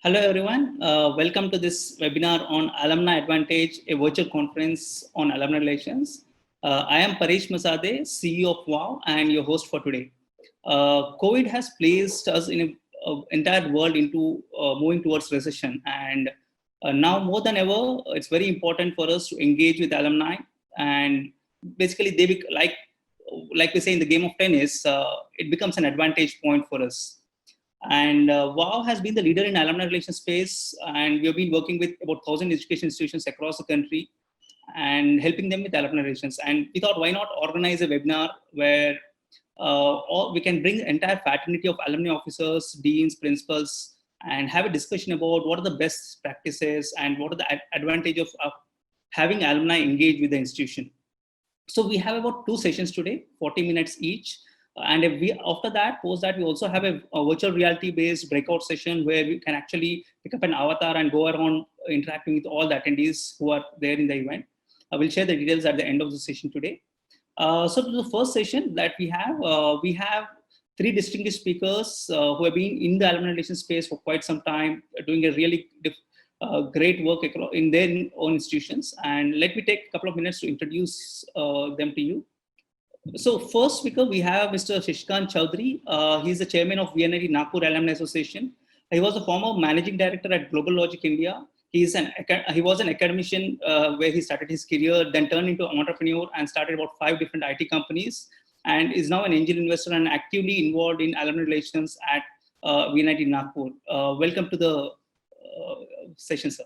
Hello, everyone. Welcome to this webinar on Alumni Advantage, a virtual conference on alumni relations. I am Paresh Masade, CEO of WOW, and your host for today. COVID has placed us in an entire world into moving towards recession, and now more than ever, it's very important for us to engage with alumni. And basically, like we say in the game of tennis, it becomes an advantage point for us. And WOW has been the leader in alumni relations space, and we have been working with about 1,000 education institutions across the country and helping them with alumni relations. And we thought, why not organize a webinar where we can bring the entire fraternity of alumni officers, deans, principals, and have a discussion about what are the best practices and what are the advantage of having alumni engage with the institution. So we have about 2 sessions today, 40 minutes each. And if after that, post that, we also have a virtual reality based breakout session where we can actually pick up an avatar and go around interacting with all the attendees who are there in the event. I will share the details at the end of the session today. So to the first session that we have three distinguished speakers who have been in the alumni relations space for quite some time, doing a really great work in their own institutions. And let me take a couple of minutes to introduce them to you. So first speaker, we have Mr. Shashikant Chowdhury. He's the chairman of VNIT Nagpur Alumni Association. He was a former managing director at Global Logic India. He was an academician where he started his career, then turned into an entrepreneur and started about 5 different IT companies, and is now an angel investor and actively involved in alumni relations at VNIT Nagpur. Welcome to the session, sir.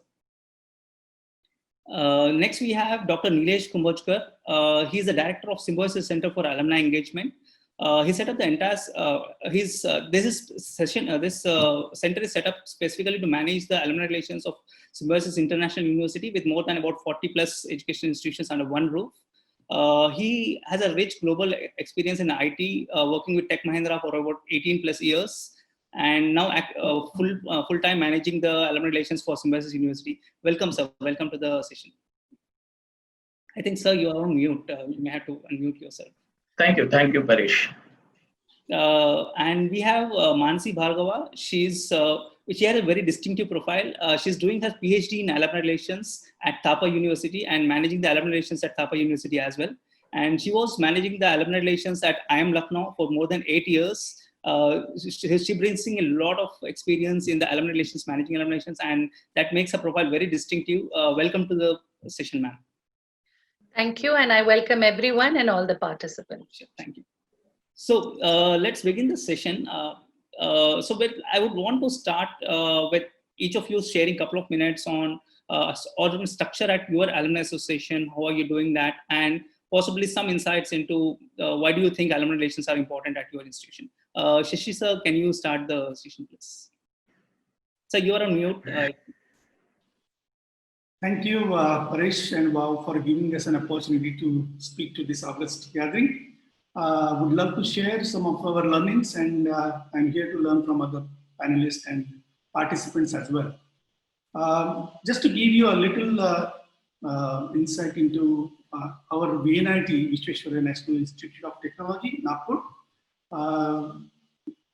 Next, we have Dr. Nilesh Kumbhojkar. He is the director of Symbiosis Center for Alumni Engagement. He set up the entire, this center is set up specifically to manage the alumni relations of Symbiosis International University with more than about 40 plus education institutions under one roof. He has a rich global experience in IT, working with Tech Mahindra for about 18 plus years, and now full-time managing the alumni relations for Symbiosis University. Welcome, sir. Welcome to the session. I think, sir, you are on mute. You may have to unmute yourself. Thank you, Paresh. And we have Mansi Bhargava. She has a very distinctive profile. She's doing her PhD in alumni relations at Thapa University and managing the alumni relations at Thapa University as well. And she was managing the alumni relations at IIM Lucknow for more than 8 years. She brings in a lot of experience in the alumni relations, managing alumni relations, and that makes her profile very distinctive. Welcome to the session, ma'am. Thank you, and I welcome everyone and all the participants. Sure, thank you. So let's begin the session. I would want to start with each of you sharing a couple of minutes on structure at your alumni association. How are you doing that? And possibly some insights into why do you think alumni relations are important at your institution? Shashi sir, can you start the session, please? So you are on mute. Thank you, Paresh and WOW, for giving us an opportunity to speak to this August gathering. Would love to share some of our learnings, and I'm here to learn from other panelists and participants as well. Just to give you a little insight into our VNIT, Visvesvaraya National Institute of Technology, Nagpur.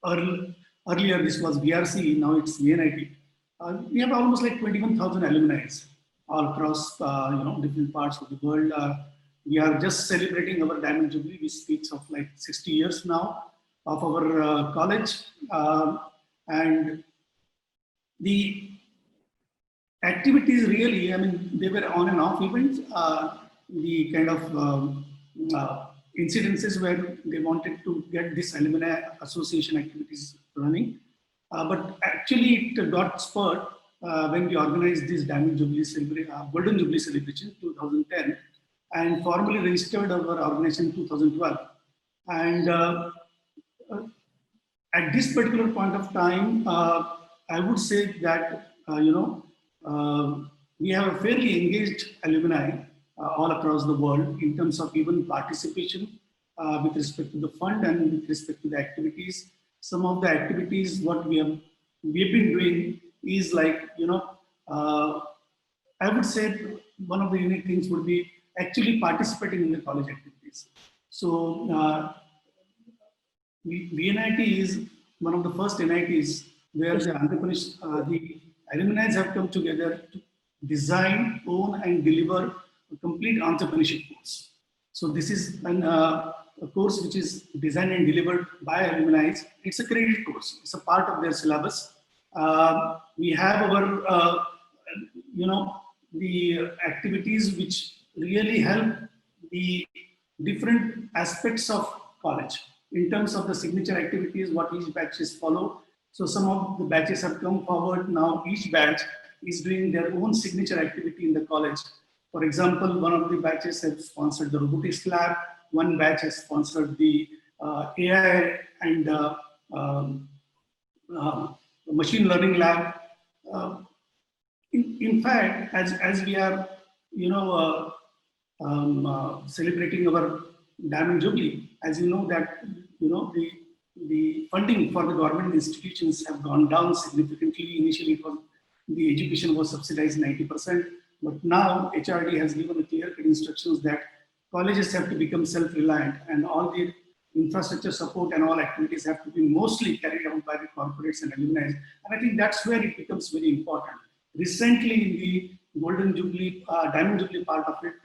Earlier this was VRC, now it's VNIT. We have almost like 21,000 alumni all across different parts of the world. We are just celebrating our Diamond Jubilee, which speaks of like 60 years now of our college. And the activities really, I mean, they were on and off events. The kind of incidences where they wanted to get this alumni association activities running. But actually it got spurred when we organized this Diamond Jubilee Golden Jubilee celebration 2010 and formally registered our organization in 2012. And at this particular point of time, I would say that, we have a fairly engaged alumni all across the world in terms of even participation with respect to the fund and with respect to the activities. Some of the activities what we've been doing is like, I would say one of the unique things would be actually participating in the college activities. So VNIT is one of the first NITs where the entrepreneurs, the alumni have come together to design, own, and deliver a complete entrepreneurship course. So this is a course which is designed and delivered by alumni. It's a credit course. It's a part of their syllabus. We have our, the activities which really help the different aspects of college in terms of the signature activities, what each batches follow. So some of the batches have come forward. Now each batch is doing their own signature activity in the college. For example, one of the batches has sponsored the robotics lab. One batch has sponsored the AI and machine learning lab. In fact, as we are, celebrating our Diamond Jubilee, as you know that, the funding for the government institutions have gone down significantly. Initially, the education was subsidized 90%, but now HRD has given clear-cut instructions that colleges have to become self-reliant, and all the infrastructure support and all activities have to be mostly carried out by the corporates and alumni. And I think that's where it becomes very important. Recently, in the Golden Jubilee, Diamond Jubilee part of it,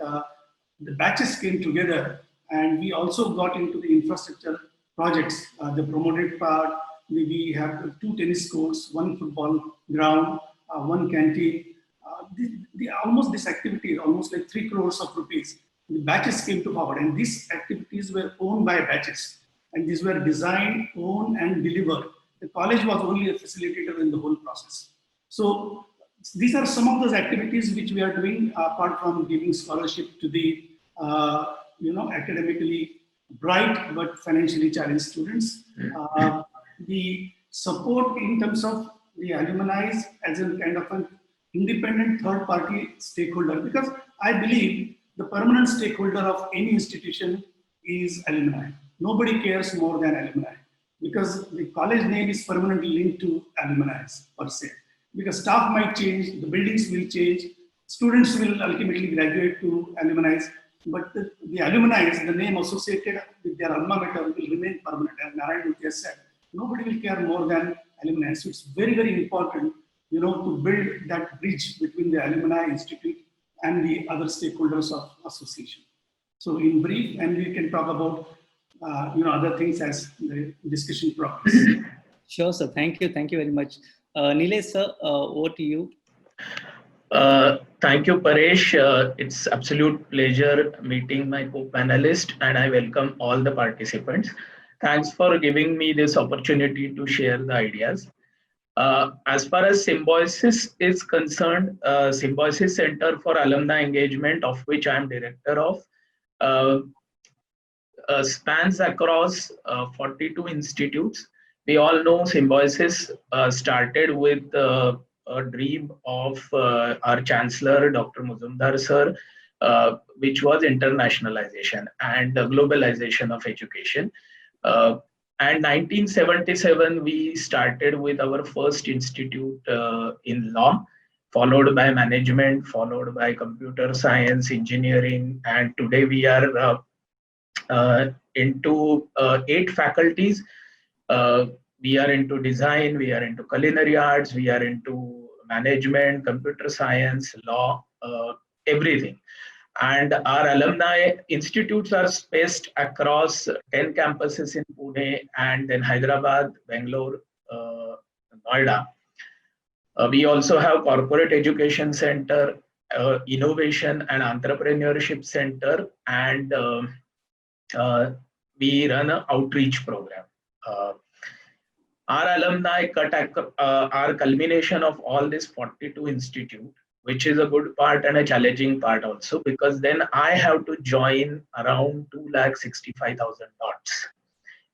the batches came together, and we also got into the infrastructure projects. The promoted part, we have 2 tennis courts, 1 football ground, 1 canteen. Almost this activity, almost like 3 crores of rupees. The batches came to forward, and these activities were owned by batches, and these were designed, owned, and delivered. The college was only a facilitator in the whole process. So these are some of those activities which we are doing, apart from giving scholarship to the academically bright but financially challenged students. The support in terms of the alumni as a kind of an independent third-party stakeholder, because I believe the permanent stakeholder of any institution is alumni. Nobody cares more than alumni, because the college name is permanently linked to alumni per se. Because staff might change, the buildings will change, students will ultimately graduate to alumni, but the alumni, the name associated with their alma mater, will remain permanent. As Narayan Murthy has said, nobody will care more than alumni. So it's very, very important, to build that bridge between the alumni institute and the other stakeholders of association. So in brief, and we can talk about other things as the discussion progresses. Sure, sir. Thank you. Thank you very much. Nilesh, sir, over to you. Thank you, Paresh. It's absolute pleasure meeting my co-panelist, and I welcome all the participants. Thanks for giving me this opportunity to share the ideas. As far as Symbiosis is concerned, Symbiosis Center for Alumni Engagement, of which I am director of, spans across 42 institutes. We all know Symbiosis started with a dream of our Chancellor, Dr. Muzumdar sir, which was internationalization and globalization of education. And 1977, we started with our first institute in law, followed by management, followed by computer science, engineering, and today we are into 8 faculties. We are into design, we are into culinary arts, we are into management, computer science, law, everything. And our alumni institutes are spaced across 10 campuses in Pune and then Hyderabad, Bangalore, Noida. We also have Corporate Education Center, Innovation and Entrepreneurship Center, and we run an outreach program. Our alumni are culmination of all these 42 institutes, which is a good part and a challenging part also, because then I have to join around 2,65,000 dots,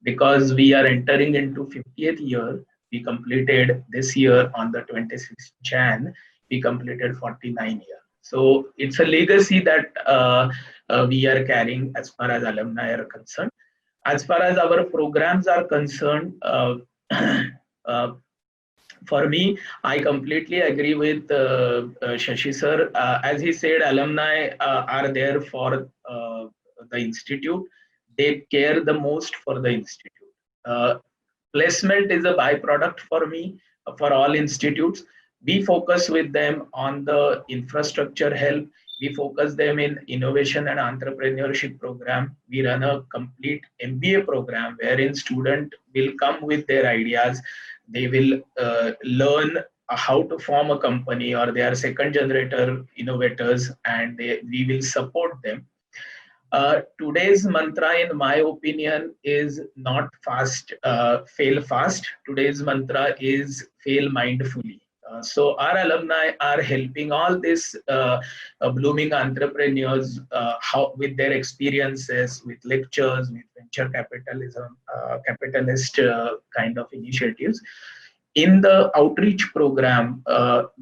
because we are entering into 50th year. We completed this year on the 26th Jan, we completed 49 years. So it's a legacy that we are carrying as far as alumni are concerned. As far as our programs are concerned, for me, I completely agree with Shashi sir. As he said, alumni are there for the institute. They care the most for the institute. Placement is a byproduct for me, for all institutes. We focus with them on the infrastructure help. We focus them in innovation and entrepreneurship program. We run a complete MBA program wherein student will come with their ideas. They will learn how to form a company, or they are second generator innovators, and we will support them. Today's mantra, in my opinion, is not fail fast. Today's mantra is fail mindfully. So our alumni are helping all these blooming entrepreneurs how with their experiences, with lectures, with venture capitalist kind of initiatives. In the outreach program,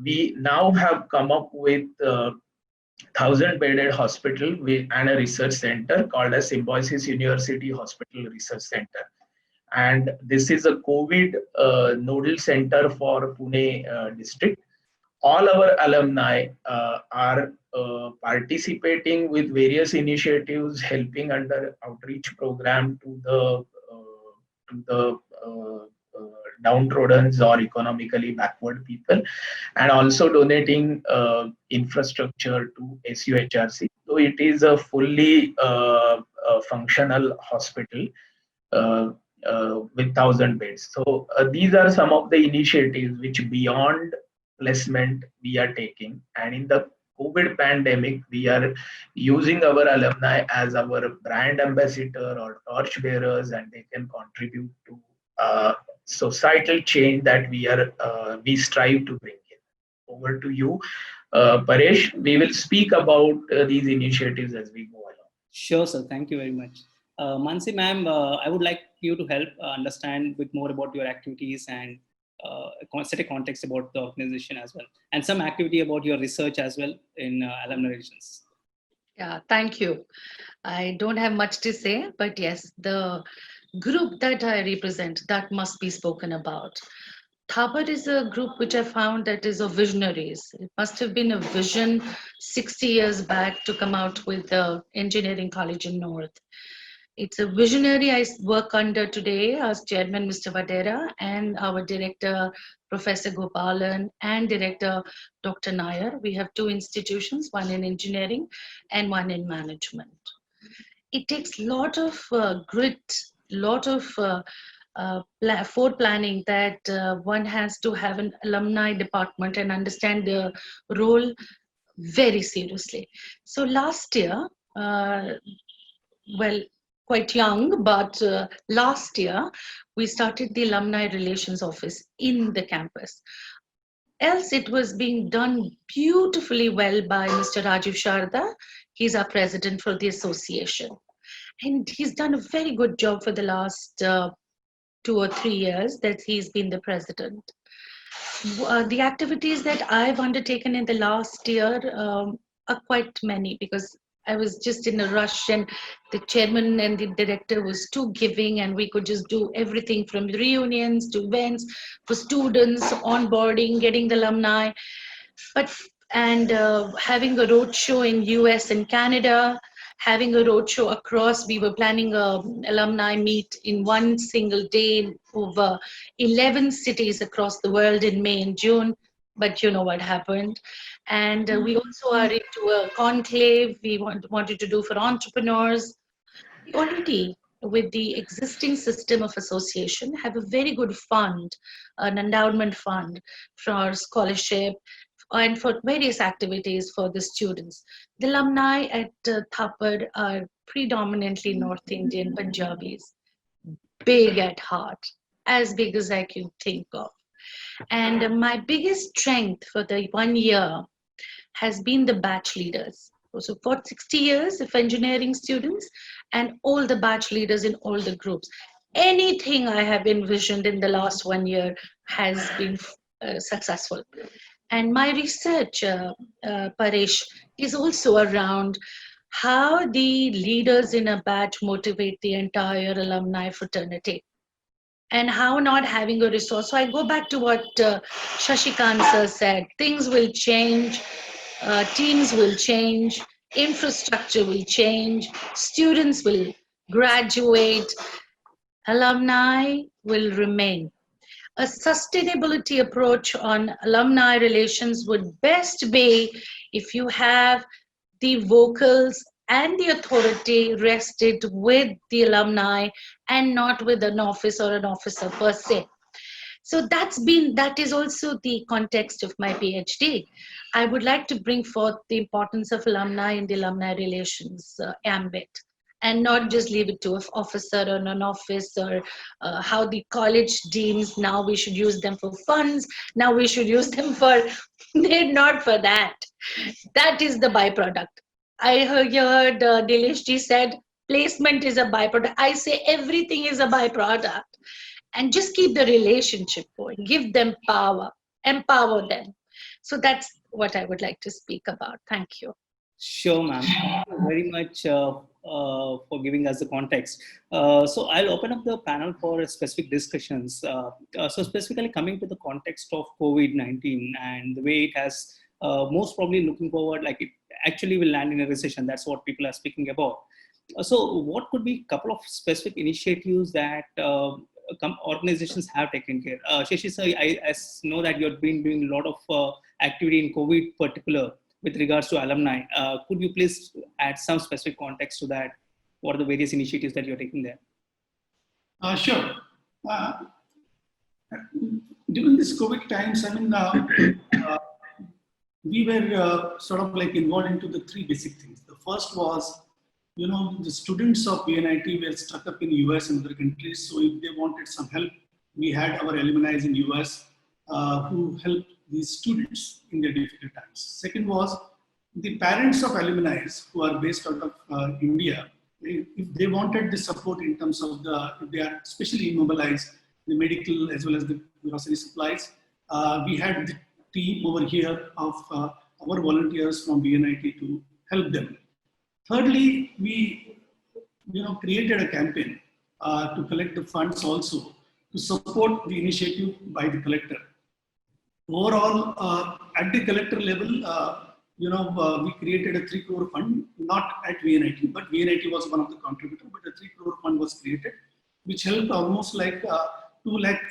we now have come up with 1,000-bedded hospital and a research center called as Symbiosis University Hospital Research Center. And this is a COVID nodal center for Pune district. All our alumni are participating with various initiatives, helping under outreach program to the downtrodden or economically backward people, and also donating infrastructure to SUHRC. So it is a fully functional hospital with 1,000 beds. So these are some of the initiatives which beyond placement we are taking. And in the COVID pandemic, we are using our alumni as our brand ambassador or torch bearers, and they can contribute to societal change that we strive to bring in. Over to you, Paresh. We will speak about these initiatives as we go along. Sure, sir. Thank you very much. Mansi ma'am, I would like you to help understand a bit more about your activities and set a context about the organization as well, and some activity about your research as well in alumni relations. Yeah, thank you. I don't have much to say, but yes, the group that I represent, that must be spoken about. Thapar is a group which I found that is of visionaries. It must have been a vision 60 years back to come out with the engineering college in North. It's a visionary I work under today as chairman, Mr. Vadera, and our director, Professor Gopalan, and director, Dr. Nair. We have two institutions, one in engineering and one in management. It takes a lot of grit, lot of forward planning that one has to have an alumni department and understand their role very seriously. So last year, well, quite young, but last year we started the alumni relations office in the campus. Else it was being done beautifully well by Mr. Rajiv Sharda. He's our president for the association. And he's done a very good job for the last 2 or 3 years that he's been the president. The activities that I've undertaken in the last year are quite many, because I was just in a rush, and the chairman and the director was too giving, and we could just do everything from reunions to events for students, onboarding, getting the alumni, and having a roadshow in US and Canada, having a roadshow across. We were planning a alumni meet in one single day over 11 cities across the world in May and June, but you know what happened. And we also are into a conclave we wanted to do for entrepreneurs. We already, with the existing system of association, have a very good fund, an endowment fund for scholarship and for various activities for the students. The alumni at Thapar are predominantly North Indian Punjabis, big at heart, as big as I can think of. And my biggest strength for the 1 year has been the batch leaders. So for 60 years of engineering students and all the batch leaders in all the groups. Anything I have envisioned in the last 1 year has been successful. And my research, Paresh, is also around how the leaders in a batch motivate the entire alumni fraternity, and how not having a resource. So I go back to what Shashikant sir said. Things will change, teams will change, infrastructure will change, students will graduate, alumni will remain. a sustainability approach on alumni relations would best be if you have the vocals and the authority rested with the alumni and not with an office or an officer per se. So that is also the context of my PhD. I would like to bring forth the importance of alumni in the alumni relations ambit, and not just leave it to an officer or an office, or how the college deems now we should use them for funds, now we should use them for, they're not for that. That is the byproduct. I heard, you heard Dilesh ji said placement is a byproduct. I say everything is a byproduct. And just keep the relationship going, give them power, empower them. So that's what I would like to speak about. Thank you. Sure, ma'am. Thank you very much for giving us the context. So I'll open up the panel for specific discussions. So specifically coming to the context of COVID-19 and the way it has most probably looking forward, like it actually will land in a recession. That's what people are speaking about. So what could be a couple of specific initiatives that organizations have taken care? Shashi sir, I know that you've been doing a lot of activity in COVID particular with regards to alumni. Could you please add some specific context to that? What are the various initiatives that you're taking there? Sure. During this COVID times, I mean, we were sort of like involved into the three basic things. The first was, you know, the students of PNIT were stuck up in US and other countries. So if they wanted some help, we had our alumni in US who helped these students in their difficult times. Second was the parents of alumni who are based out of India. If they wanted the support in terms of if they are especially immobilized, the medical as well as the grocery supplies, we had the team over here of our volunteers from BNIT to help them. Thirdly, we created a campaign to collect the funds also to support the initiative by the collector. Overall, at the collector level, we created a 3 crore fund, not at VNIT, but VNIT was one of the contributors, but a 3 crore fund was created, which helped almost like 2 lakh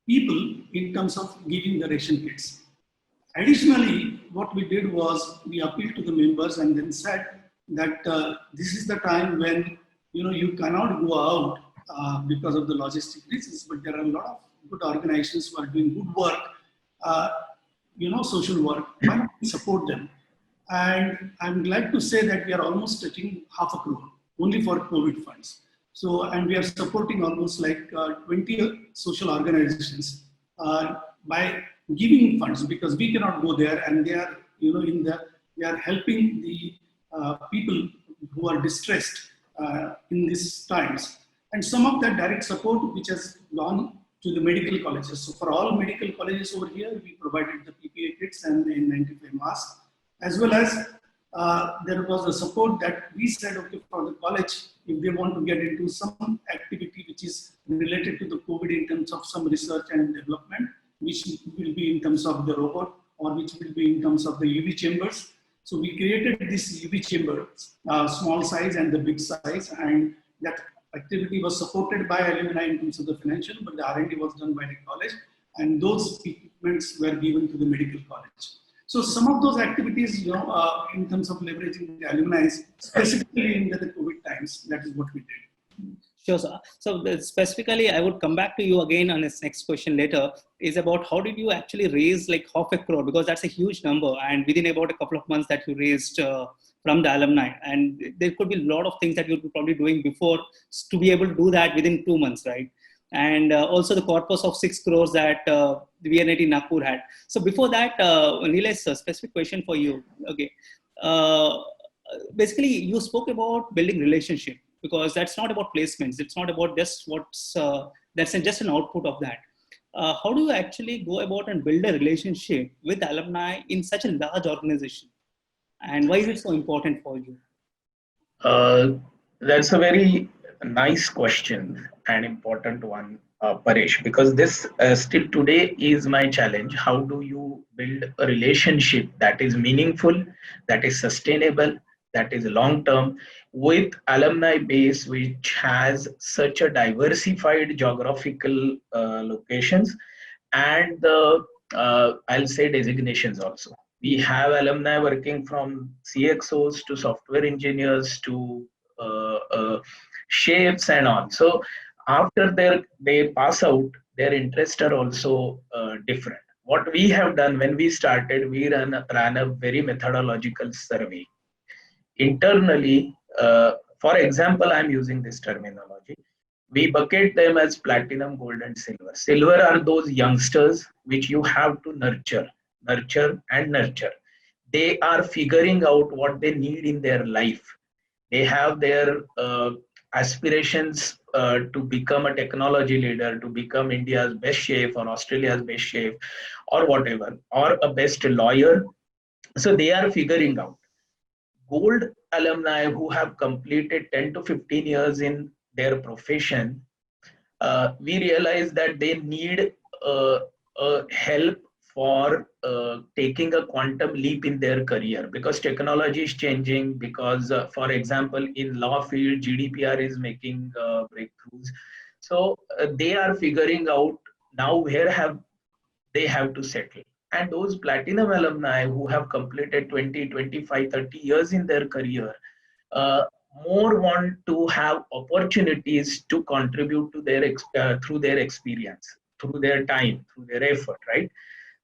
people in terms of giving the ration kits. Additionally, what we did was we appealed to the members and then said that this is the time when you cannot go out because of the logistic reasons, but there are a lot of good organizations who are doing good work, social work. Why not we support them? And I'm glad to say that we are almost touching 500 crore only for COVID funds. So, and we are supporting almost like 20 social organizations by giving funds, because we cannot go there, and they are, they are helping the people who are distressed in these times. And some of that direct support which has gone to the medical colleges. So for all medical colleges over here, we provided the PPE kits and the N95 masks, as well as there was a support that we said, okay, for the college, if they want to get into some activity which is related to the COVID in terms of some research and development, which will be in terms of the robot or which will be in terms of the UV chambers. So we created this UV chamber, small size and the big size, and that activity was supported by alumni in terms of the financial, but the R&D was done by the college, and those equipments were given to the medical college. So some of those activities, in terms of leveraging the alumni, specifically in the COVID times, that is what we did. Sure, sir. So specifically, I would come back to you again on this next question later, is about how did you actually raise like 500 crore, because that's a huge number, and within about a couple of months that you raised from the alumni, and there could be a lot of things that you'll be probably doing before to be able to do that within 2 months, right? And also the corpus of 6 crores that the VNIT Nagpur had. So before that, Nilesh, a specific question for you. Okay. Basically, you spoke about building relationship, because that's not about placements. It's not about just that's just an output of that. How do you actually go about and build a relationship with alumni in such a large organization? And why is it so important for you? That's a very nice question and important one, Paresh, because this still today is my challenge. How do you build a relationship that is meaningful, that is sustainable, that is long term, with alumni base which has such a diversified geographical locations, and the I'll say designations also. We have alumni working from CXOs to software engineers to chefs and on. So after they pass out, their interests are also different. What we have done when we started, we ran a very methodological survey internally. For example, I'm using this terminology. We bucket them as platinum, gold, and silver. Silver are those youngsters which you have to nurture, and nurture. They are figuring out what they need in their life. They have their aspirations to become a technology leader, to become India's best chef or Australia's best chef, or whatever, or a best lawyer. So they are figuring out. Gold alumni who have completed 10 to 15 years in their profession, we realize that they need help for taking a quantum leap in their career, because technology is changing, because for example in law field GDPR is making breakthroughs. So they are figuring out now where have they have to settle. And those platinum alumni who have completed 20, 25, 30 years in their career, uh, more want to have opportunities to contribute to their through their experience, through their time, through their effort, right?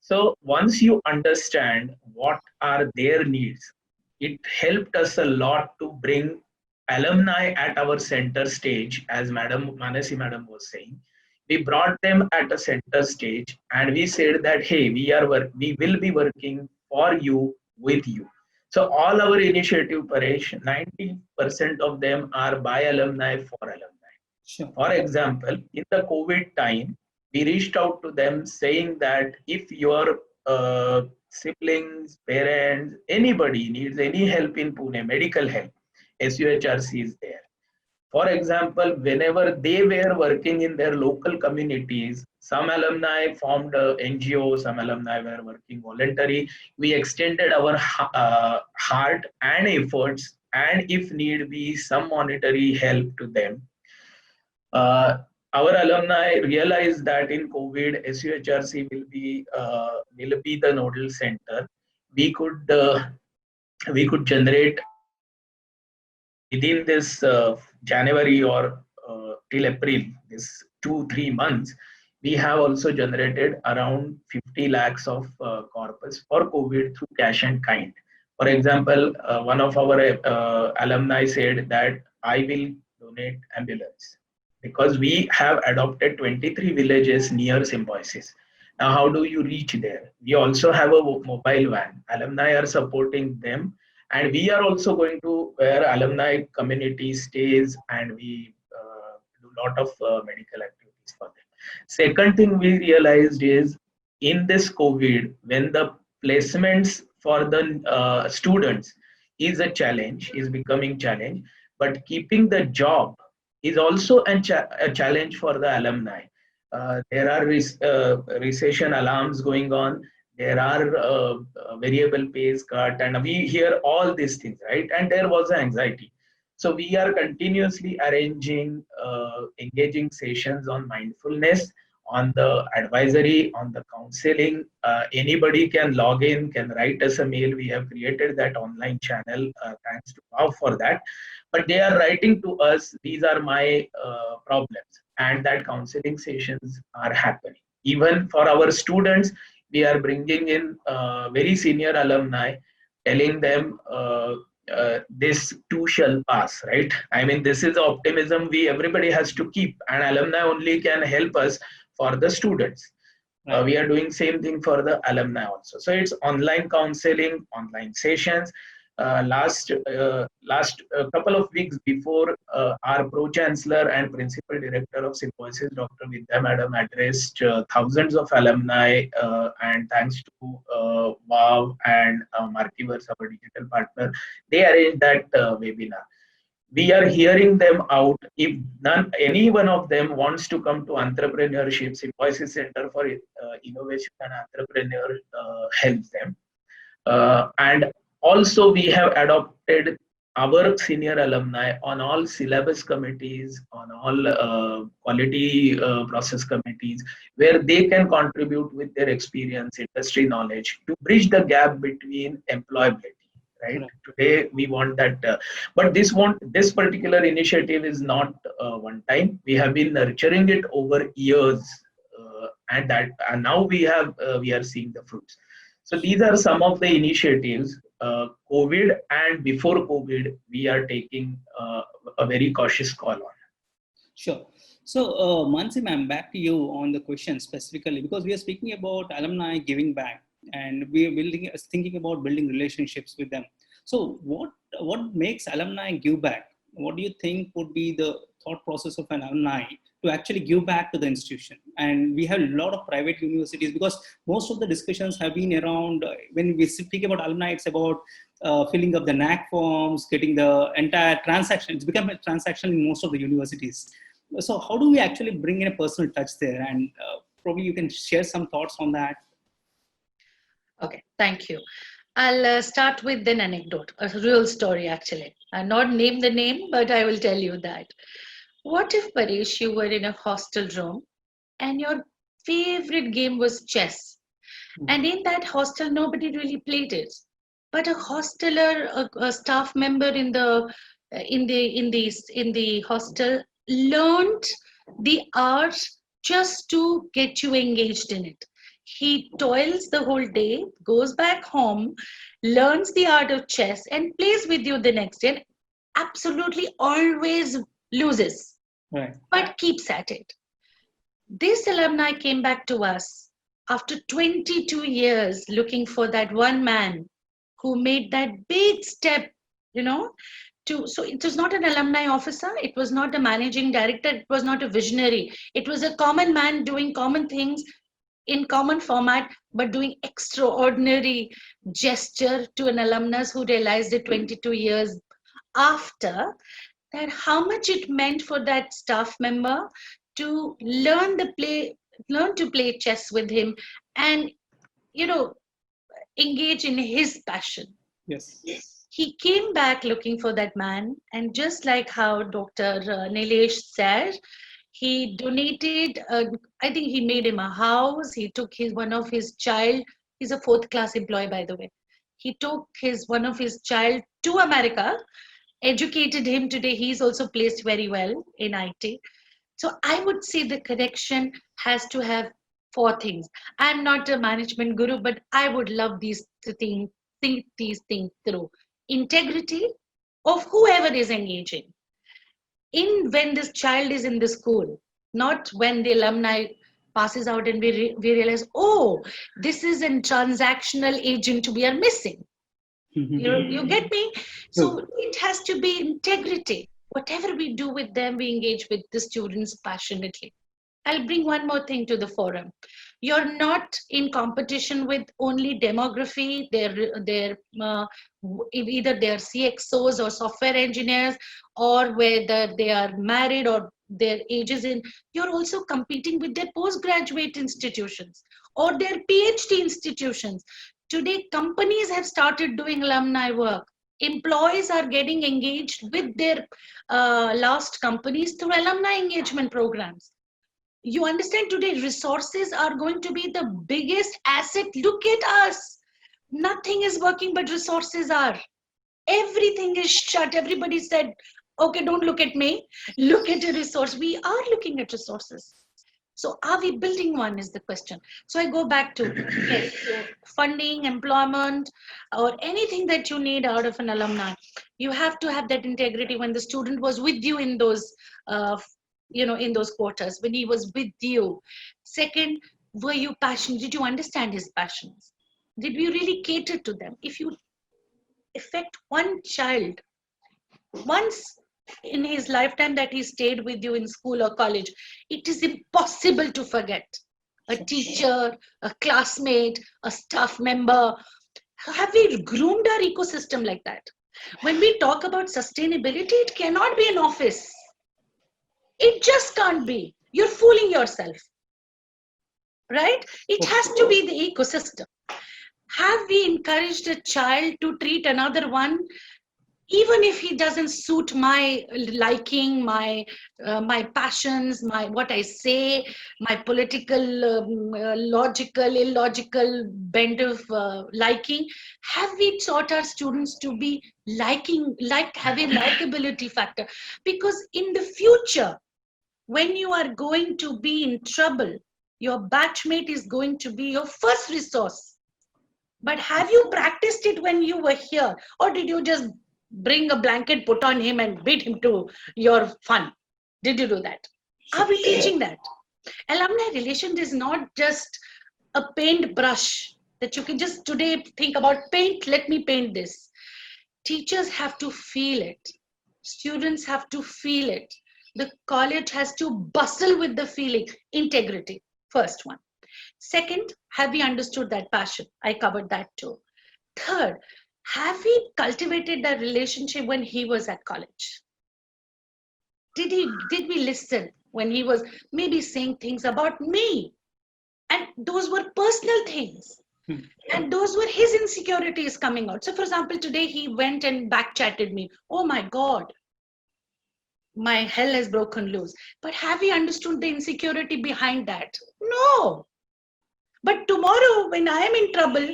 So once you understand what are their needs, it helped us a lot to bring alumni at our center stage. As Madam Manasi Madam was saying, we brought them at a center stage and we said that, hey, we will be working for you, with you. So all our initiative, Paresh, 90% of them are by alumni, for alumni. Sure. For example, in the COVID time, we reached out to them saying that if your siblings, parents, anybody needs any help in Pune, medical help, SUHRC is there. For example, whenever they were working in their local communities, some alumni formed a NGO, some alumni were working voluntary. We extended our heart and efforts, and if need be, some monetary help to them. Our alumni realized that in COVID, SUHRC will be the nodal center. We could generate within this January or till April, this 2-3 months, we have also generated around 50 lakhs of corpus for COVID through cash and kind. For example, one of our alumni said that I will donate ambulance, because we have adopted 23 villages near Symbiosis. Now, how do you reach there? We also have a mobile van. Alumni are supporting them, and we are also going to where alumni community stays, and we do a lot of medical activities for them. Second thing we realized is, in this COVID, when the placements for the students is a challenge, is becoming challenge, but keeping the job is also a challenge for the alumni. There are recession alarms going on. There are variable pays cut, and we hear all these things, right? And there was anxiety. So we are continuously arranging, engaging sessions on mindfulness, on the advisory, on the counseling. Anybody can log in, can write us a mail. We have created that online channel. Thanks to Wow for that. But they are writing to us, these are my problems, and that counseling sessions are happening. Even for our students, we are bringing in very senior alumni, telling them this too shall pass, right? I mean, this is optimism everybody has to keep, and alumni only can help us for the students. We are doing same thing for the alumni also. So it's online counseling, online sessions. Last couple of weeks before, our pro-chancellor and principal director of Symbiosis, Dr. Vidya Madam, addressed thousands of alumni, and thanks to Wow and Markiverse, our digital partner, they arranged that webinar. We are hearing them out. If any one of them wants to come to entrepreneurship, Symbiosis Center for Innovation and Entrepreneur helps them. And also we have adopted our senior alumni on all syllabus committees, on all quality process committees, where they can contribute with their experience, industry knowledge to bridge the gap between employability. Right. Correct. Today we want that, but this particular initiative is not one time. We have been nurturing it over years, and now we are seeing the fruits. So these are some of the initiatives. COVID and before COVID, we are taking a very cautious call on. Sure. So, Mansi ma'am, back to you on the question specifically, because we are speaking about alumni giving back, and we are thinking about building relationships with them. So, what makes alumni give back? What do you think would be the thought process of an alumni to actually give back to the institution? And we have a lot of private universities, because most of the discussions have been around when we speak about alumni, it's about filling up the NAC forms, getting the entire transaction. It's become a transaction in most of the universities. So how do we actually bring in a personal touch there? And probably you can share some thoughts on that. Okay, thank you. I'll start with an anecdote, a real story actually. I'll not name the name, but I will tell you that. What if, Paresh, you were in a hostel room and your favorite game was chess? And in that hostel, nobody really played it. But a hosteler, a staff member in the hostel learned the art just to get you engaged in it. He toils the whole day, goes back home, learns the art of chess, and plays with you the next day. And absolutely always loses, Right. but keeps at it. This alumni came back to us after 22 years looking for that one man who made that big step, so it was not an alumni officer, it was not a managing director, it was not a visionary. It was a common man doing common things in common format, but doing extraordinary gesture to an alumnus who realized it 22 years after that how much it meant for that staff member to learn to play chess with him and engage in his passion. Yes. He came back looking for that man, and just like how Dr. Nilesh said, he donated, I think he made him a house. He took one of his child, he's a 4th class employee, by the way. He took one of his child to America, educated him. Today he's also placed very well in IT. So I would say the connection has to have 4 things. I'm not a management guru, but I would love these things, think these things through. Integrity of whoever is engaging in when this child is in the school, not when the alumni passes out and we realize, oh, this is a transactional agent we are missing. You get me? So it has to be integrity. Whatever we do with them, we engage with the students passionately. I'll bring one more thing to the forum. You're not in competition with only demography. They're either they're CXOs or software engineers, or whether they are married or their ages in. You're also competing with their postgraduate institutions or their PhD institutions. Today, companies have started doing alumni work. Employees are getting engaged with their last companies through alumni engagement programs. You understand, today resources are going to be the biggest asset. Look at us. Nothing is working, but resources are. Everything is shut. Everybody said, okay, don't look at me. Look at the resource. We are looking at resources. So are we building one is the question. So I go back to yes, funding, employment, or anything that you need out of an alumni. You have to have that integrity when the student was with you in those in those quarters, when he was with you. Second, were you passionate? Did you understand his passions? Did we really cater to them? If you affect one child once in his lifetime that he stayed with you in school or college, it is impossible to forget. A teacher, a classmate, a staff member. Have we groomed our ecosystem like that? When we talk about sustainability, it cannot be an office. It just can't be. You're fooling yourself, right? It has to be the ecosystem. Have we encouraged a child to treat another one even if he doesn't suit my liking, my passions, my what I say, my political, logical, illogical bent of liking. Have we taught our students to be having likability factor? Because in the future, when you are going to be in trouble, your batchmate is going to be your first resource. But have you practiced it when you were here? Or did you just bring a blanket, put on him, and beat him to your fun? Did you do that? Are we teaching that? Alumni relation is not just a paint brush that you can just today think about paint, let me paint this. Teachers have to feel it. Students have to feel it. The college has to bustle with the feeling. Integrity, first one. Second, have we understood that passion? I covered that too. Third, have we cultivated that relationship when he was at college? Did we listen when he was maybe saying things about me? And those were personal things. And those were his insecurities coming out. So, for example, today he went and back chatted me. Oh my God, my hell has broken loose. But have we understood the insecurity behind that? No. But tomorrow, when I am in trouble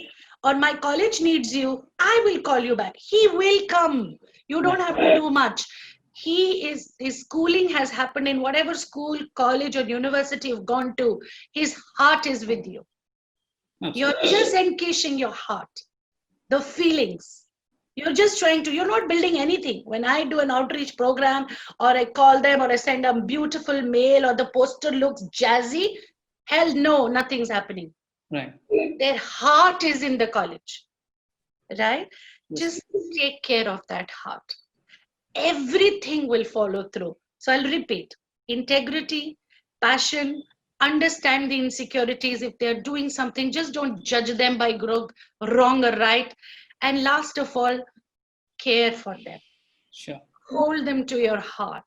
or my college needs you, I will call you back. He will come. You don't have to do much. His schooling has happened in whatever school, college, or university you've gone to. His heart is with you. You're just encasing your heart, the feelings. You're just you're not building anything. When I do an outreach program or I call them or I send a beautiful mail or the poster looks jazzy, hell no, nothing's happening. Right. Their heart is in the college, right? Just take care of that heart. Everything will follow through. So I'll repeat, integrity, passion, understand the insecurities. If they're doing something, just don't judge them by wrong or right. And last of all, care for them. Sure. Hold them to your heart,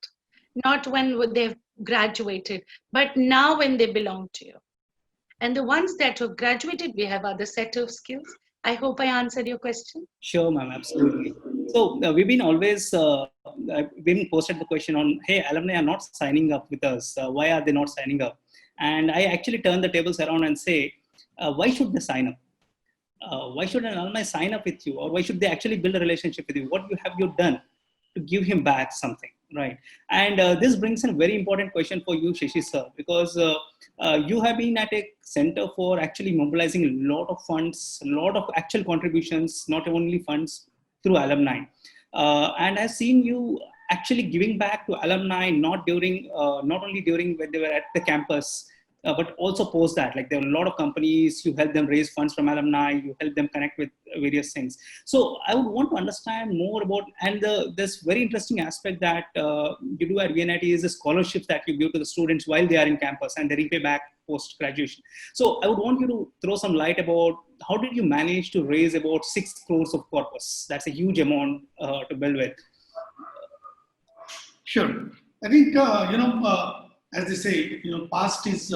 not when they've graduated, but now when they belong to you. And the ones that have graduated, we have other set of skills. I hope I answered your question. Sure, ma'am, absolutely. So we've been posted the question on, hey, alumni are not signing up with us. Why are they not signing up? And I actually turn the tables around and say, why should they sign up? Why should an alumni sign up with you? Or why should they actually build a relationship with you? What have you done to give him back something, right? And this brings in a very important question for you, Shashi sir, because you have been at a center for actually mobilizing a lot of funds, a lot of actual contributions, not only funds through alumni. And I've seen you actually giving back to alumni, not only during when they were at the campus, but also post that. Like there are a lot of companies, you help them raise funds from alumni, you help them connect with various things. So I would want to understand more about, and this very interesting aspect that you do at VNIT is the scholarships that you give to the students while they are in campus and they repay back post-graduation. So I would want you to throw some light about how did you manage to raise about 6 crores of corpus? That's a huge amount to build with. Sure. I think, as they say, past is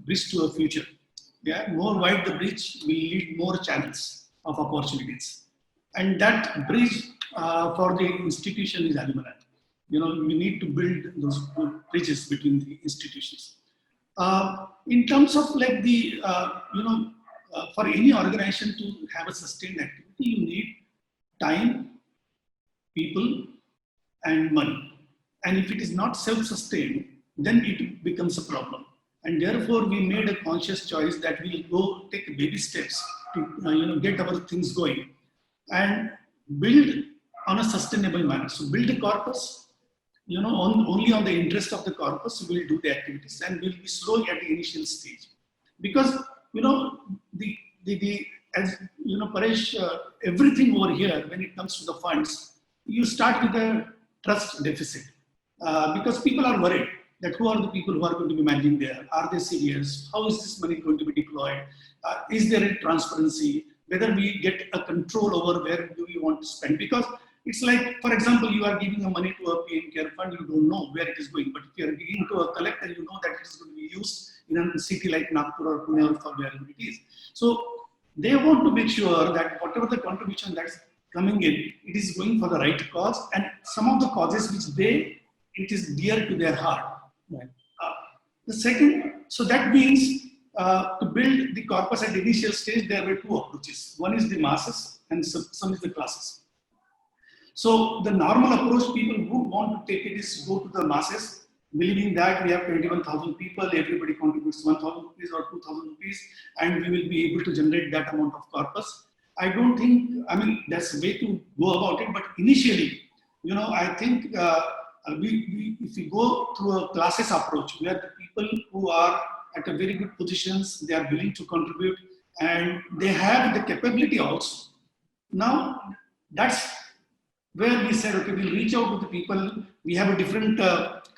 bridge to a future. Yeah, more wide the bridge will lead more channels of opportunities. And that bridge for the institution is alumni. We need to build those bridges between the institutions. In terms of like the, for any organization to have a sustained activity, you need time, people, and money. And if it is not self-sustained, then it becomes a problem. And therefore, we made a conscious choice that we'll go take baby steps to get our things going and build on a sustainable manner. So build a corpus, only on the interest of the corpus, we'll do the activities and we'll be slow at the initial stage. Because, as Paresh, everything over here, when it comes to the funds, you start with a trust deficit. Because people are worried that who are the people who are going to be managing there? Are they serious? How is this money going to be deployed? Is there a transparency? Whether we get a control over where do we want to spend? Because it's like, for example, you are giving money to a PM care fund, you don't know where it is going. But if you are giving to a collector, you know that it is going to be used in a city like Nagpur or Pune or wherever it is. So they want to make sure that whatever the contribution that's coming in, it is going for the right cause, and some of the causes which it is dear to their heart. Right. The second, so that means to build the corpus at the initial stage, there were two approaches. One is the masses and some is the classes. So the normal approach people would want to take it is go to the masses, believing that we have 21,000 people, everybody contributes 1,000 rupees or 2,000 rupees, and we will be able to generate that amount of corpus. I don't think, that's a way to go about it, but initially, I think if we go through a classes approach, where the people who are at a very good positions, they are willing to contribute, and they have the capability also. Now, that's where we said, okay, we'll reach out to the people. We have a different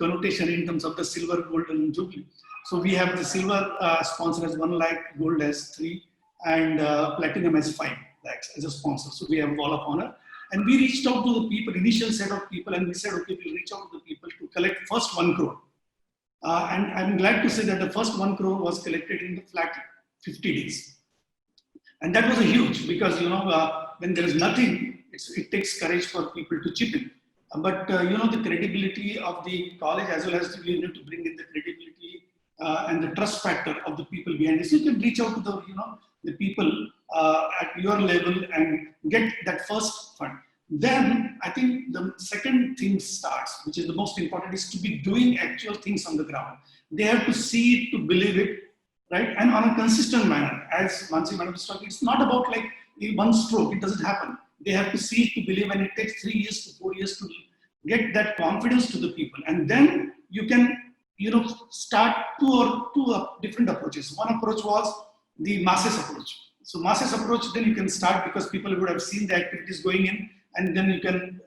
connotation in terms of the silver, gold, and jubilee. So we have the silver sponsor as 1 lakh, gold as 3, and platinum as 5 lakhs as a sponsor. So we have wall of honor. And we reached out to the people, initial set of people, and we said, okay, we'll reach out to the people to collect first 1 crore. And I'm glad to say that the first 1 crore was collected in the flat 50 days. And that was a huge, because, when there is nothing, it takes courage for people to chip in. But, the credibility of the college, as well as you need to bring in the credibility and the trust factor of the people behind this. You can reach out to the people at your level and get that first fund. Then I think the second thing starts, which is the most important, is to be doing actual things on the ground. They have to see it to believe it, right? And on a consistent manner. As Mansi Madam was talking, it's not about like one stroke, it doesn't happen. They have to see it to believe, and it takes 3 years to 4 years to get that confidence to the people. And then you can, start two different approaches. One approach was the masses approach. So masses approach, then you can start because people would have seen the activities going in, and then you can,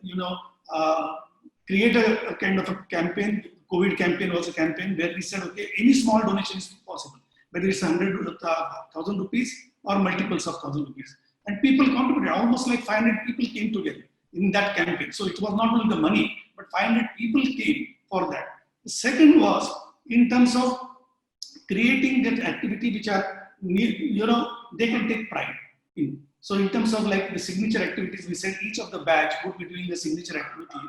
create a kind of a campaign. COVID campaign was a campaign where we said, okay, any small donation is possible, whether it's 100,000 rupees or multiples of 1,000 rupees. And people contributed, almost like 500 people came together in that campaign. So it was not only the money, but 500 people came for that. The second was in terms of creating that activity which are, they can take pride in. So in terms of like the signature activities, we said each of the batch would be doing a signature activity,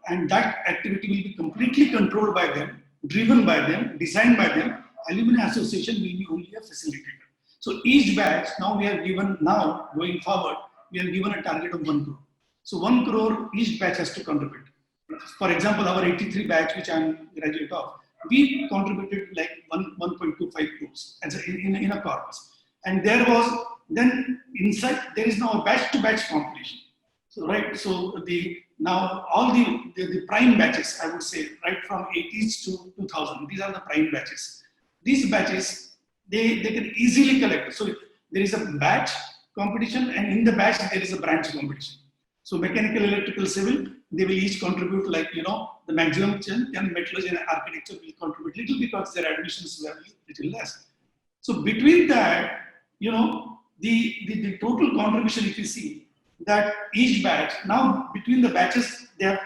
and that activity will be completely controlled by them, driven by them, designed by them. Alumni Association will be only a facilitator. So each batch, going forward, we are given a target of 1 crore. So 1 crore each batch has to contribute. For example, our 83 batch, which I'm graduate of, we contributed like 1.25 crores in a corpus. And there was, then inside, there is now a batch-to-batch competition. So, right, so now all the prime batches, I would say, right from 80s to 2000, these are the prime batches. These batches, they can easily collect. So there is a batch competition, and in the batch there is a branch competition. So mechanical, electrical, civil, they will each contribute like, the maximum, and metallurgy and architecture will contribute little because their admissions were little less. So between that, the total contribution, if you see that each batch, now between the batches, they have,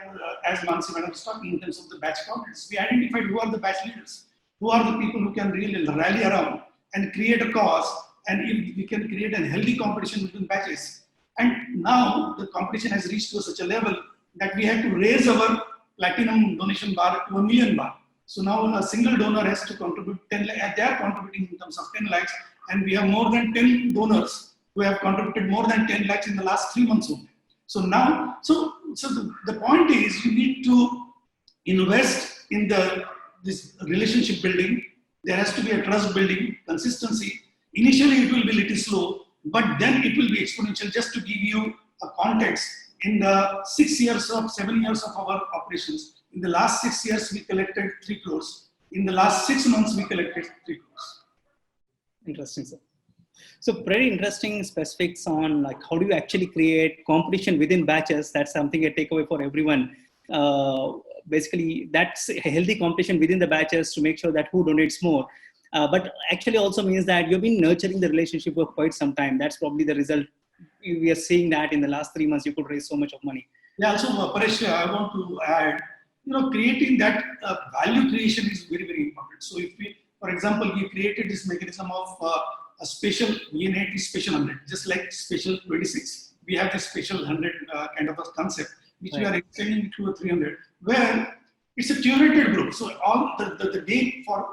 as Mansi Madam was talking in terms of the batch competence, we identified who are the batch leaders, who are the people who can really rally around and create a cause, and if we can create a healthy competition between batches. And now the competition has reached to such a level that we have to raise our platinum donation bar to 1 million bar. So now a single donor has to contribute 10 lakhs, they are contributing in terms of 10 lakhs, and we have more than 10 donors who have contributed more than 10 lakhs in the last 3 months only. So now, the point is you need to invest in this relationship building. There has to be a trust building, consistency. Initially, it will be a little slow, but then it will be exponential. Just to give you a context, in the 7 years of our operations, in the last 6 years, we collected 3 crores. In the last 6 months, we collected 3 crores. Interesting, sir. So pretty interesting specifics on like how do you actually create competition within batches. That's something a takeaway for everyone. Basically, that's a healthy competition within the batches to make sure that who donates more. But actually also means that you've been nurturing the relationship for quite some time. That's probably the result. We are seeing that in the last 3 months, you could raise so much of money. Yeah, also, Paresh, I want to add, creating that value creation is very, very important. So if we, for example, we created this mechanism of a special, we named it special 100, just like special 26. we have this special 100 kind of a concept, which we Right. are extending to a 300, where it's a curated group. So all the day for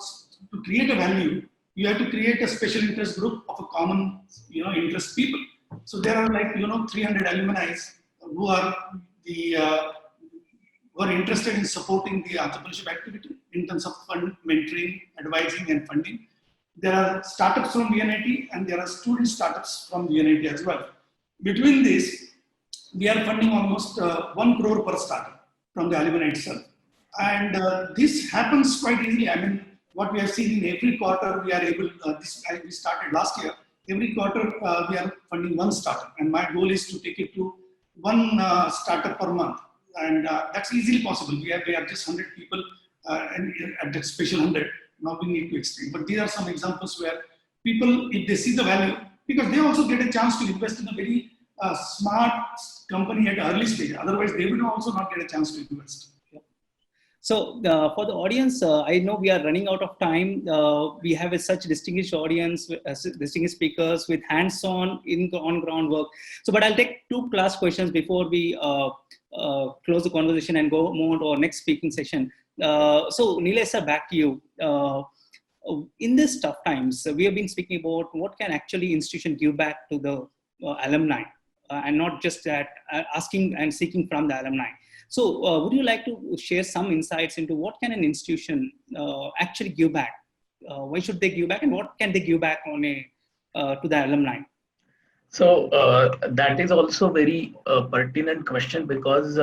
to create a value, you have to create a special interest group of a common, interest people. So there are 300 alumni who are the who are interested in supporting the entrepreneurship activity in terms of fund, mentoring, advising, and funding. There are startups from VNIT and there are student startups from VNIT as well. Between this, we are funding almost 1 crore per startup from the alumni itself. And this happens quite easily. I mean, what we have seen in every quarter, we are able, we started last year, every quarter we are funding 1 startup. And my goal is to take it to 1 startup per month. And that's easily possible. We are just 100 people and at that special 100. Now we need to extend. But these are some examples where people, if they see the value, because they also get a chance to invest in a very smart company at early stage. Otherwise, they will also not get a chance to invest. So for the audience, I know we are running out of time. We have such distinguished audience, distinguished speakers with hands-on, on-ground work. So, but I'll take 2 class questions before we close the conversation and move on to our next speaking session. So, Nilesh sir, back to you. In these tough times, we have been speaking about what can actually institution give back to the alumni, and not just that asking and seeking from the alumni. So would you like to share some insights into what can an institution actually give back? Why should they give back, and what can they give back on to the alumni? So that is also very pertinent question, because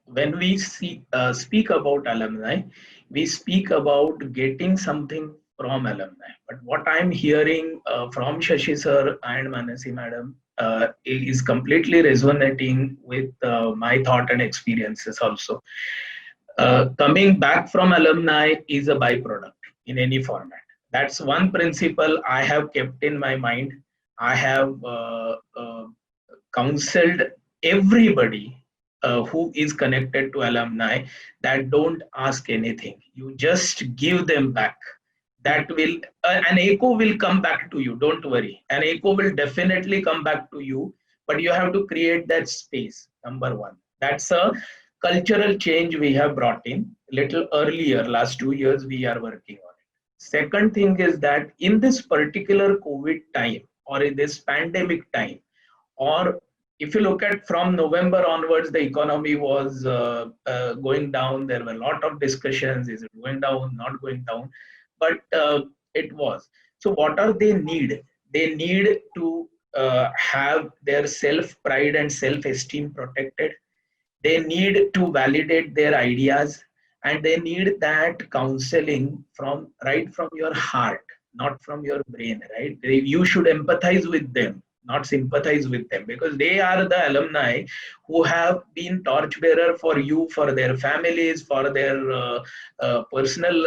when we speak about alumni, we speak about getting something from alumni. But what I'm hearing from Shashi sir and Manasi madam is completely resonating with my thought and experiences also. Coming back from alumni is a byproduct in any format. That's one principle I have kept in my mind. I have counseled everybody who is connected to alumni that don't ask anything. You just give them back. That will, an echo will come back to you. Don't worry. An echo will definitely come back to you, but you have to create that space. Number 1. That's a cultural change we have brought in little earlier. Last 2 years we are working on it. Second thing is that in this particular COVID time, or in this pandemic time, or if you look at from November onwards, the economy was going down. There were a lot of discussions. Is it going down, not going down? But it was. So what are they need? They need to have their self-pride and self-esteem protected. They need to validate their ideas, and they need that counseling from right from your heart, not from your brain, right? You should empathize with them, not sympathize with them, because they are the alumni who have been torchbearer for you, for their families, for their personal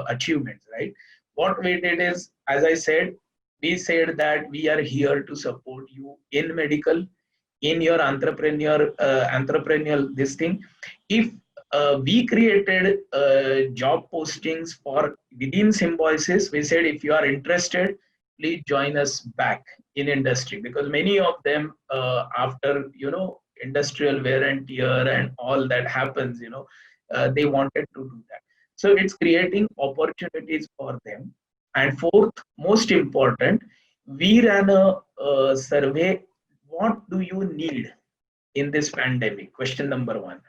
achievements, right? What we did is, as I said, we said that we are here to support you in medical, in your entrepreneurial this thing. If we created job postings for within Symbiosis, we said if you are interested, please join us back in industry, because many of them after industrial wear and tear and all that happens, they wanted to do that. So it's creating opportunities for them. And fourth, most important, we ran a survey. What do you need in this pandemic? Question number 1.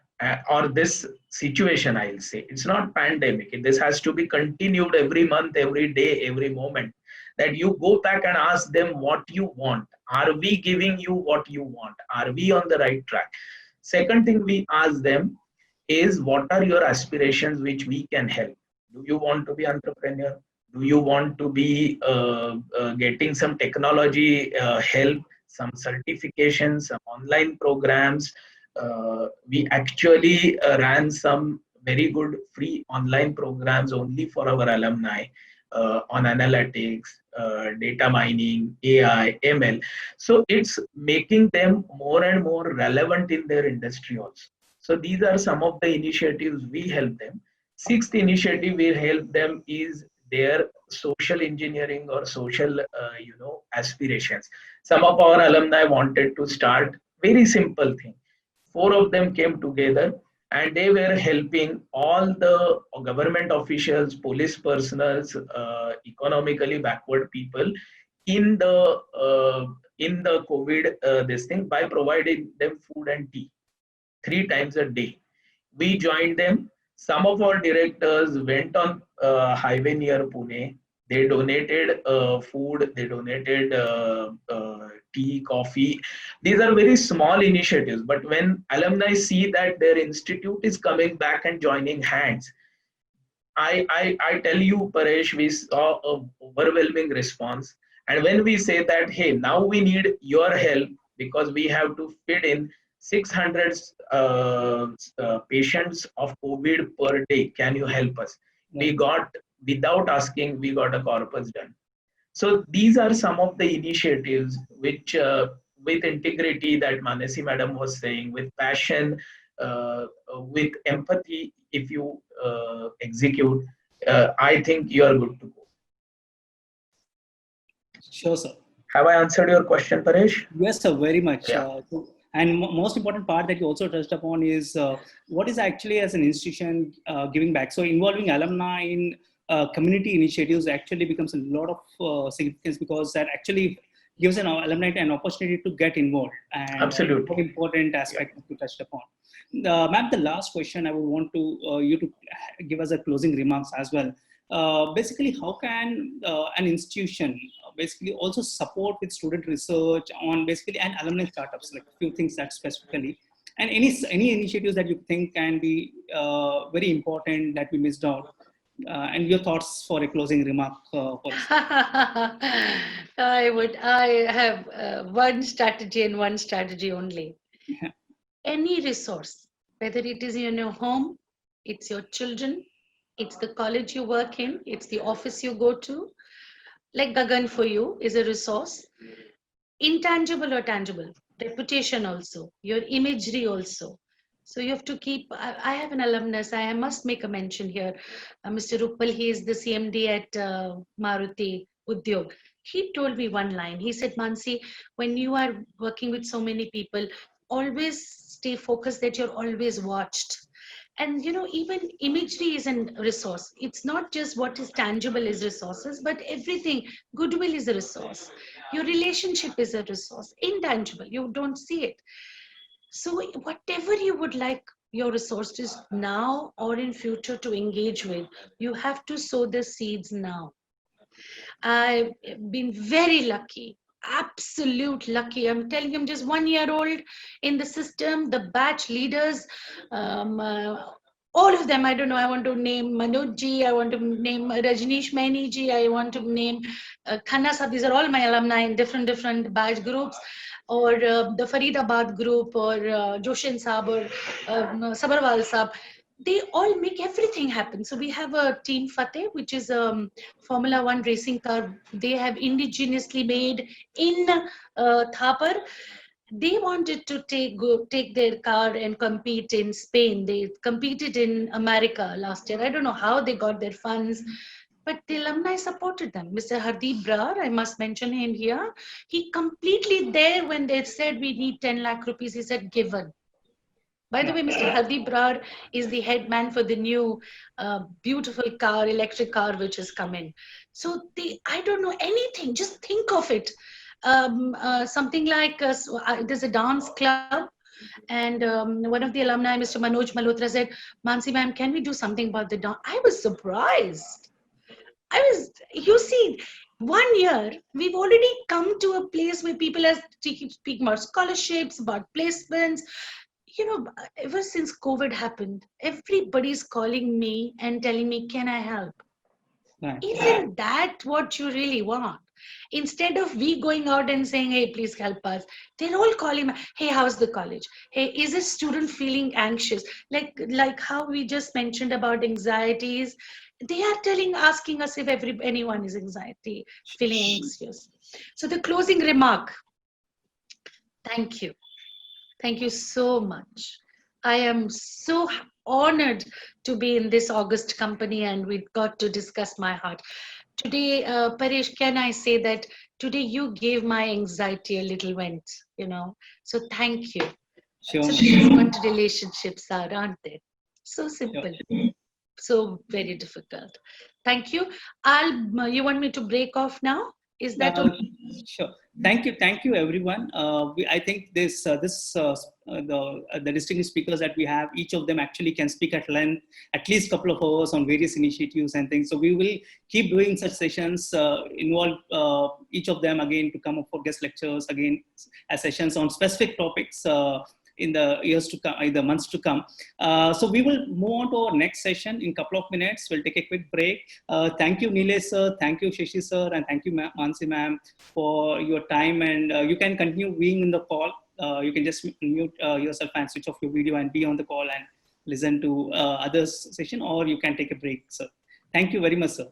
Or this situation, I'll say. It's not pandemic. This has to be continued every month, every day, every moment. That you go back and ask them what you want. Are we giving you what you want? Are we on the right track? Second thing we ask them is, what are your aspirations which we can help? Do you want to be entrepreneur? Do you want to be getting some technology help, some certifications, some online programs? We actually ran some very good free online programs only for our alumni on analytics, data mining, AI, ML. So it's making them more and more relevant in their industry also. So these are some of the initiatives we help them. Sixth initiative we help them is their social engineering or social aspirations. Some of our alumni wanted to start Very simple thing. Four of them came together and they were helping all the government officials, police personnel, economically backward people in the COVID this thing by providing them food and tea 3 times a day. We joined them. Some of our directors went on highway near Pune. They donated food. They donated tea, coffee. These are very small initiatives. But when alumni see that their institute is coming back and joining hands, I tell you, Paresh, we saw a overwhelming response. And when we say that, hey, now we need your help because we have to fit in 600 patients of COVID per day. Can you help us? We got, without asking, we got a corpus done. So these are some of the initiatives which, with integrity that Manasi Madam was saying, with passion, with empathy, if you execute, I think you are good to go. Sure, sir. Have I answered your question, Paresh? Yes, sir, very much. Yeah. And most important part that you also touched upon is what is actually as an institution giving back. So involving alumni in community initiatives actually becomes a lot of significance, because that actually gives an alumni an opportunity to get involved. And Absolutely. Important aspect that you touched upon. Ma'am, the last question I would want to you to give us a closing remarks as well. Basically, how can an institution basically also support with student research on basically and alumni startups, like a few things that specifically, and any initiatives that you think can be very important that we missed out, and your thoughts for a closing remark for this. I have one strategy and one strategy only. Any resource, whether it is in your home, it's your children, it's the college you work in, it's the office you go to, like Gagan for you is a resource, intangible or tangible, reputation also, your imagery also. So you have to keep, I have an alumnus, I must make a mention here. Mr. Rupal, he is the CMD at Maruti Udyog. He told me one line. He said, Mansi, when you are working with so many people, always stay focused that you're always watched. And you know, even imagery is a resource. It's not just what is tangible is resources, but everything. Goodwill is a resource. Your relationship is a resource. Intangible, you don't see it. So whatever you would like your resources now or in future to engage with, you have to sow the seeds now. I've been very lucky, absolute lucky. I'm telling you, I'm just 1 year old in the system, the batch leaders, um, uh, all of them. I don't know. I want to name Manoj ji, I want to name Rajneesh Maini ji, I want to name Khanna Sahab. These are all my alumni in different batch groups, or the Faridabad group, or Joshin Saab, or Sabarwal Saab. They all make everything happen. So we have a Team Fateh, which is a Formula One racing car. They have indigenously made in Thapar. They wanted to take their car and compete in Spain. They competed in America last year. I don't know how they got their funds, but the alumni supported them. Mr. Hardeep Brar, I must mention him here. He completely there when they said we need 10 lakh rupees. He said given. By the way, Mr. Hardeep Brar is the head man for the new beautiful car, electric car, which has come in. So I don't know anything. Just think of it. Something like there's a dance club, and one of the alumni, Mr. Manoj Malhotra, said, Mansi ma'am, can we do something about the dance? I was surprised. You see, 1 year, we've already come to a place where people are speaking about scholarships, about placements. You know, ever since COVID happened, everybody's calling me and telling me, can I help? Right. Isn't that what you really want? Instead of we going out and saying, hey, please help us, they're all calling me, hey, how's the college? Hey, is a student feeling anxious? Like how we just mentioned about anxieties. They are asking us if anyone is feeling anxious. So the closing remark, thank you. Thank you so much. I am so honored to be in this August company, and we got to discuss my heart. Today, Paresh, can I say that today you gave my anxiety a little vent, So thank you. Sure. So this is what relationships are, aren't they? So simple, so very difficult. Thank you. You want me to break off now? Is that okay? Sure. Thank you, everyone. I think the distinguished speakers that we have, each of them actually can speak at length, at least a couple of hours on various initiatives and things. So we will keep doing such sessions, involve each of them again to come up for guest lectures again as sessions on specific topics. In the years to come, in the months to come. So we will move on to our next session in a couple of minutes. We'll take a quick break. Thank you, Nilesh sir. Thank you, Shashi sir. And thank you, Mansi ma'am, for your time. And you can continue being in the call. You can just mute yourself and switch off your video and be on the call and listen to others' session, or you can take a break, sir. Thank you very much, sir.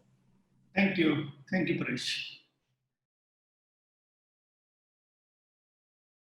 Thank you. Thank you, Paresh.